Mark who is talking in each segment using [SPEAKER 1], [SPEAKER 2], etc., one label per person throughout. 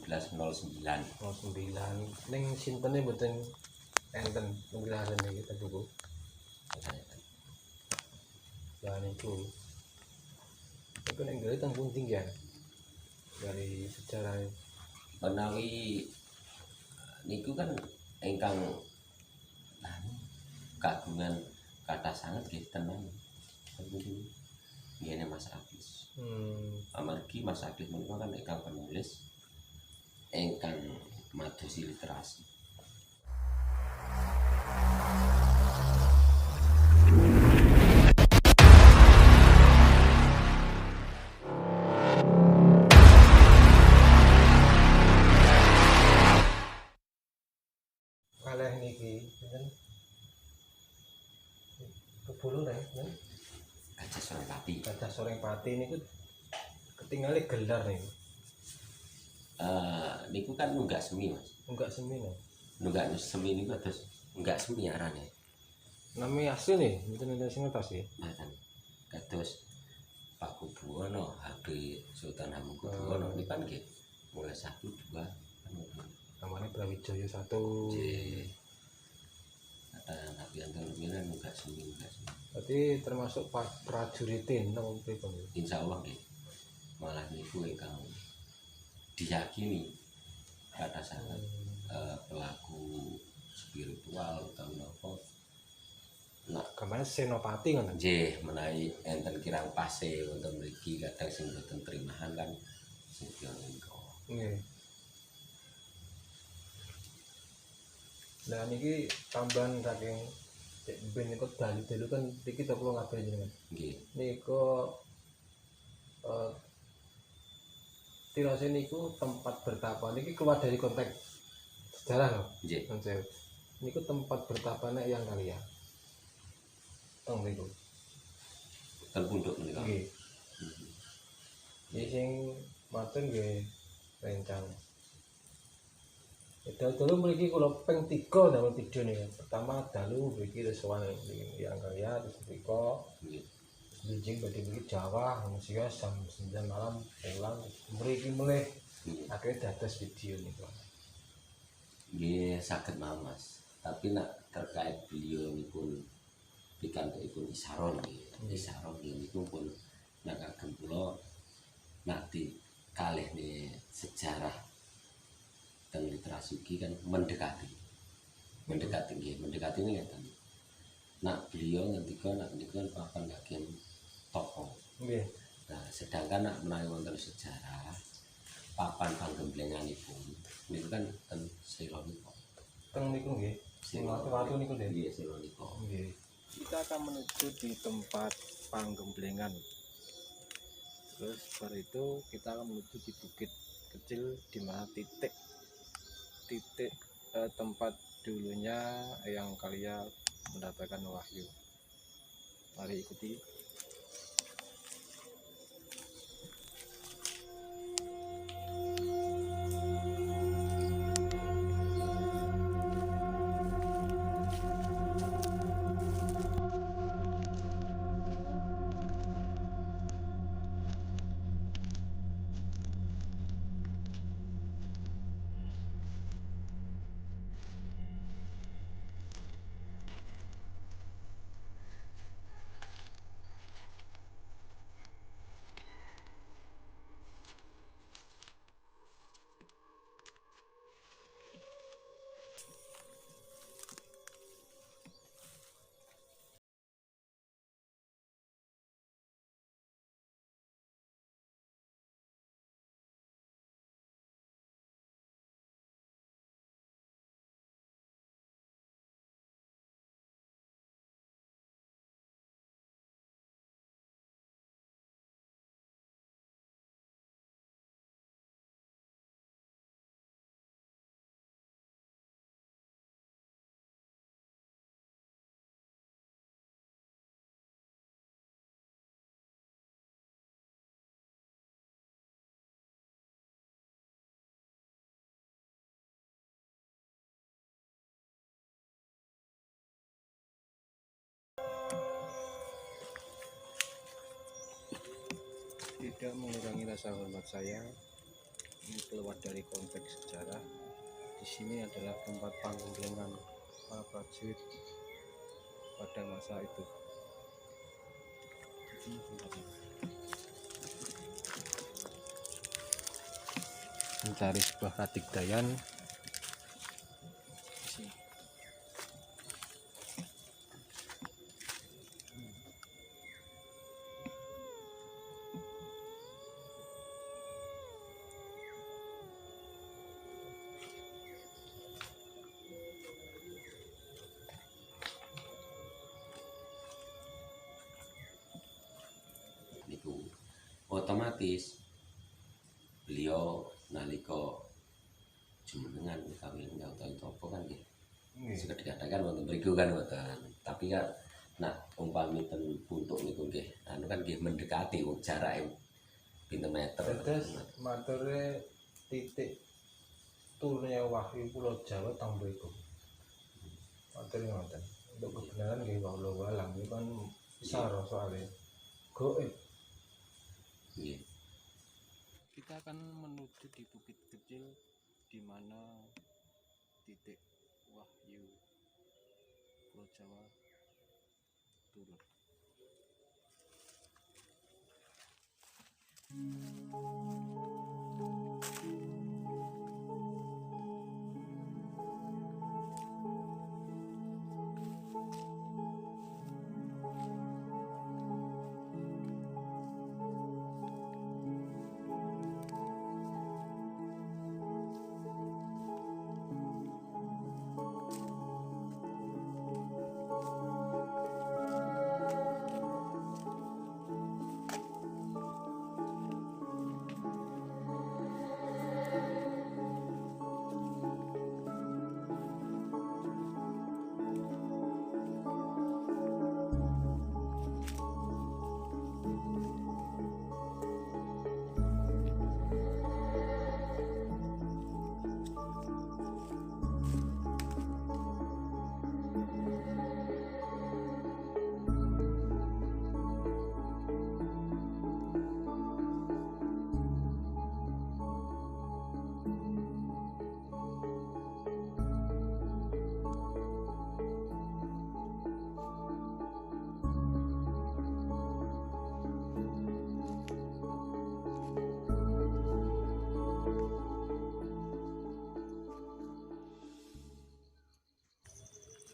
[SPEAKER 1] 1109.
[SPEAKER 2] 09. Ning sintene mboten enten penjelasan iki ta buku. Ya niku. Iku nek gawe teng pundi ya? Dari sejarah
[SPEAKER 1] Menawi niku kan ingkang kagungan kata sangat nggih tenan. Nggih Mas Agis. Amargi Mas Agis menika kan ingkang penulis ingkang madosi literasi.
[SPEAKER 2] kalih niki pinten? Kebulu nek
[SPEAKER 1] Gajah Sorengpati.
[SPEAKER 2] Gajah Sorengpati niku ketinggalan gelar niku.
[SPEAKER 1] Niku kan nunggak semi Mas.
[SPEAKER 2] Enggak semi no.
[SPEAKER 1] Nunggak semi niku terus nunggak semi arane.
[SPEAKER 2] Namanya asli nih, mboten sing ngetos ya.
[SPEAKER 1] Mboten. Kados Pak Kubuwono, Habib Sultan Hamengkubuwono niku kan nggih mulai 1 2
[SPEAKER 2] Namanya Brawijaya 1.
[SPEAKER 1] nggih. Kata Nabi Anton Milan nunggak semi.
[SPEAKER 2] Berarti termasuk prajuritin nang pripun?
[SPEAKER 1] Insyaallah nggih. Malah niku ingkang diyakini kata sangat pelaku spiritual atau napa nak
[SPEAKER 2] Kamane Senopati ngoten.
[SPEAKER 1] nggih menawi enten kirang pase wonten mriki kadang sing boten terimahan kan sing niku.
[SPEAKER 2] Nggih. Lah niki tambahan saking ben niku dalu kan iki tak kula ngabar jenengan.
[SPEAKER 1] Nggih.
[SPEAKER 2] Niku Tirose niku tempat bertapa niki keluar dari konteks sejarah loh.
[SPEAKER 1] Nggih.
[SPEAKER 2] Niku tempat bertapane yang Kalia. Teng niku.
[SPEAKER 1] Ten pundhuk menika.
[SPEAKER 2] Nggih. Iki sing matur nggih rencang. Dalu mriki kula ping 3 damel video nih. Pertama dalu mriki resowan yang Kalia terus mriko.
[SPEAKER 1] Nggih.
[SPEAKER 2] Bijing badhe mriki Jawa, Musia jam 9 malam pulang mriki melih. Akhirnya dados video niku.
[SPEAKER 1] Nggih saged mawon Mas. Tapi nak terkait beliau nipun pikantukipun isaron nggih. Isaron nggih niku pun nak kagem kula nak di kalih nih sejarah teng literasi iki kan mendekati nggih mendekati ini ngeten. Nak beliau ngendika nak niku kan papan bagian tokoh.
[SPEAKER 2] Nggih.
[SPEAKER 1] Nah, sedangkan nak menawi wonten sejarah papan panggemblenganipun niku kan ten Selo niku.
[SPEAKER 2] Teng niku nggih. Sing watu-watu niku nggih.
[SPEAKER 1] Nggih Selo niku.
[SPEAKER 2] Nggih. Kita akan menuju di tempat panggemblengan. Terus setelah itu kita akan menuju di bukit kecil di mana titik tempat dulunya yang Kalia mendapatkan wahyu. Mari ikuti. Tidak mengurangi rasa hormat saya ini keluar dari konteks sejarah. Di sini adalah tempat panggunglengan para prajurit pada masa itu. Ini tempatnya. Mencari sebuah Radik Dayan. Di sini.
[SPEAKER 1] Niku otomatis beliau nalika jumenengan kawin utawa apa kan nggih. Suka dikatakan wonten mriku kan wonten. Tapi kan nak umpamipun puntuk niku nggih anu kan nggih mendekati wong jarake pinten meter.
[SPEAKER 2] Terus mature titik turunnya Wahyu Pulau Jawa teng mriku. Matur ngoten. Untuk kebenaran nggih wallahu alam iki kan besar soalnya. Goib.
[SPEAKER 1] Nggih.
[SPEAKER 2] Kita akan menuju di bukit kecil di mana titik Wahyu Pulau Jawa turun.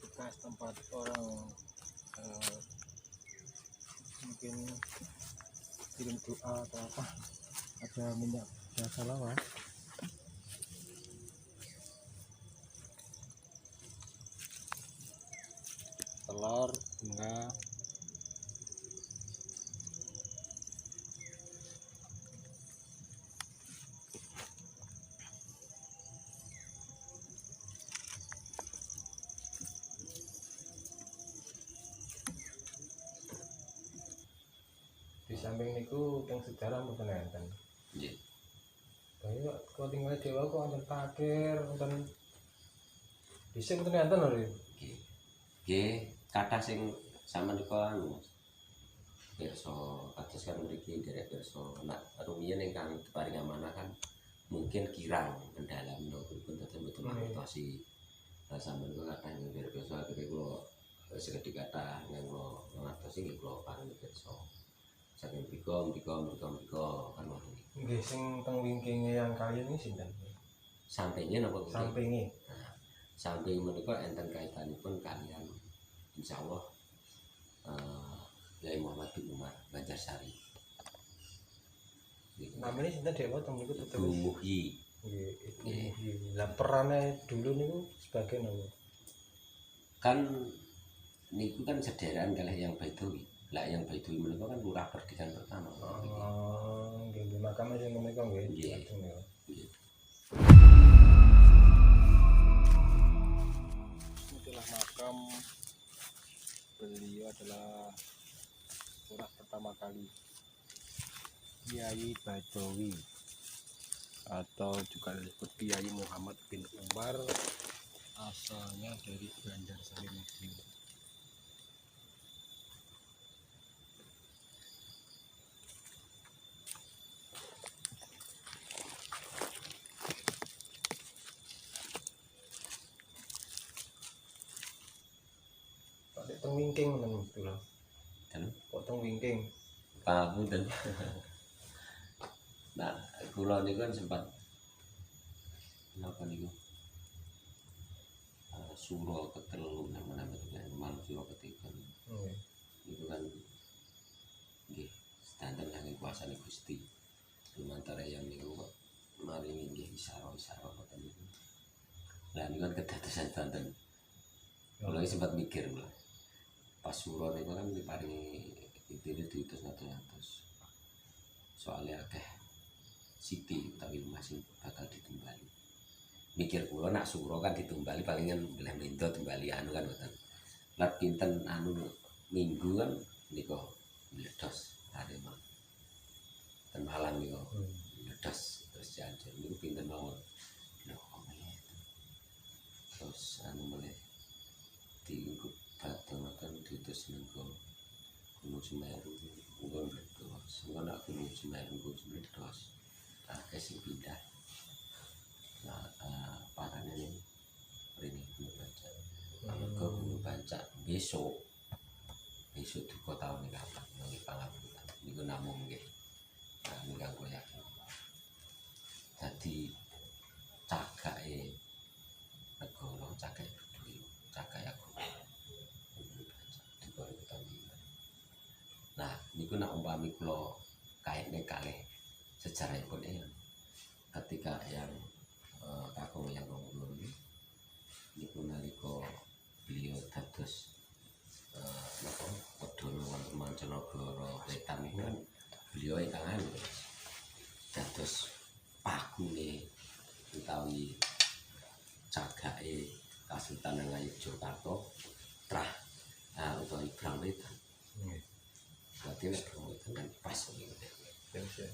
[SPEAKER 2] Bekas tempat orang mungkin kirim doa atau apa, ada minyak jasa lawas. Telur, bunga, di samping niku yang sejarah mboten enten.
[SPEAKER 1] Nggih.
[SPEAKER 2] Kaya kok tinggal dewa kok wonten takir, wonten dhisik mboten enten lho.
[SPEAKER 1] Nggih. Nggih, kathah sing samenika anu Mas. Pirsa kados kan mriki derek pirsa nak rumiyin ingkang diparing amanah kan mungkin kirang mendalam menapa pun boten mangertosi. Lah samenika kathah ing derek pirsa akhire kula sekedhik kathah ing kula ngertosi nggih kula paring pirsa. Saking mriko kan ngoten iki.
[SPEAKER 2] Nggih, sing teng wingkinge yang kalian ini sinten?
[SPEAKER 1] Sampinge napa nggih?
[SPEAKER 2] Sampinge.
[SPEAKER 1] Nah, samping menika enten kaitanipun kalian insyaallah Yai Muhammad bin Umar Banjarsari.
[SPEAKER 2] Namanya sinten dewa teng niku
[SPEAKER 1] Ibu Muhyi.
[SPEAKER 2] Nggih, Ibu Muhyi. Lah perane dulu niku sebagai napa?
[SPEAKER 1] Kan niku kan sederekan kalih yang Baidowi. Lah yang Baidowi menika kan lurah perdikan pertama.
[SPEAKER 2] Oh, nggih, makamnya sing menika nggih.
[SPEAKER 1] Nggih.
[SPEAKER 2] Lajeng ya.
[SPEAKER 1] Nggih.
[SPEAKER 2] Itulah makam beliau adalah lurah pertama kali Kiai Baidowi atau juga disebut Kiai Muhammad bin Umar, asalnya dari Banjarsari Negeri. teng wingking men kula.
[SPEAKER 1] Dan
[SPEAKER 2] Kok teng wingking.
[SPEAKER 1] pangapunten. Nah, kula niku kan sempat napa niku? Suro ketelu nama-nama itu kan malam suro ketiga
[SPEAKER 2] Nggih.
[SPEAKER 1] itu kan nggih standar saking kuasane Gusti. Lumantar yang niku kok maringi nggih isaro-isaro ngoten niku. Lah niku kan kedadosan danten. Kula sempat mikir kula. Pas suro niku kan diparingi intine diutus-utus. Soalnya akeh siti utawi masih bakal ditumbali. Mikir kula nak suro kan ditumbali palingan boleh mento tumbali anu kan ngoten. Lat pinten anu minggu kan niku meledos arema. Ten Malang niku meledos terus jancur niku pinten mawon. Lho kok ngeten. Terus anu meneh diingkut batang ngoten diutus niku Gunung Semeru uga meledos. Engko nak Gunung Semeru uga meledos. Akeh sing pindah. Nah, parane ini Gunung Bancak. Mergo Gunung Bancak besok duka taun iki kapan nang pangapunten. Niku namung nggih. Nah, niku kula yakin. Dadi cagake negara, cagake budaya, cagake agama. Gunung Bancak duka taun iki. Nah, niku nak umpami kula kaitne kalih sejarahipun ketika yang kakung yang ngomong niku nalika beliau dados napa Pedhono wonten Mancanagara Wetan niku kan beliau ingkang anu dados pagune utawi cagake Kasultanan Ngayogyakarta trah utawi Brang Wetan.
[SPEAKER 2] Nggih.
[SPEAKER 1] Berarti nek Brang Wetan kan pas niku.
[SPEAKER 2] Yes, ya.